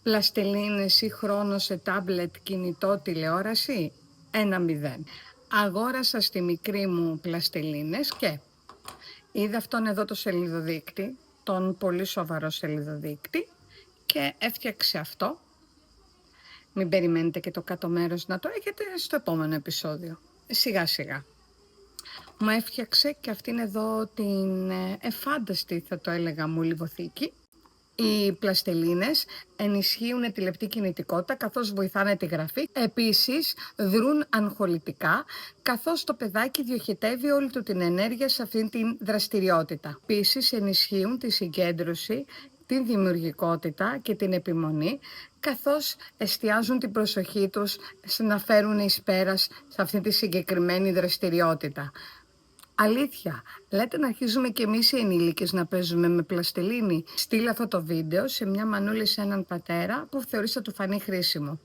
Πλαστελίνες ή χρόνο σε τάμπλετ, κινητό, τηλεόραση, 1-0. Αγόρασα στη μικρή μου πλαστελίνες και είδα αυτόν εδώ το σελιδοδείκτη, τον πολύ σοβαρό σελιδοδείκτη, και έφτιαξε αυτό. Μην περιμένετε και το κάτω μέρος να το έχετε στο επόμενο επεισόδιο. Σιγά σιγά. Μου έφτιαξε και αυτήν εδώ την εφάνταστη, θα το έλεγα, μου λιβοθήκη. Οι πλαστελίνες ενισχύουν τη λεπτή κινητικότητα καθώς βοηθάνε τη γραφή. Επίσης δρούν αγχολητικά καθώς το παιδάκι διοχετεύει όλη του την ενέργεια σε αυτήν την δραστηριότητα. Επίσης ενισχύουν τη συγκέντρωση, την δημιουργικότητα και την επιμονή καθώς εστιάζουν την προσοχή τους να φέρουν εις πέρας σε αυτή τη συγκεκριμένη δραστηριότητα. Αλήθεια, λέτε να αρχίζουμε κι εμείς οι ενήλικες να παίζουμε με πλαστελίνη? Στείλε αυτό το βίντεο σε μια μανούλη, σε έναν πατέρα που θεωρείς θα του φανεί χρήσιμο.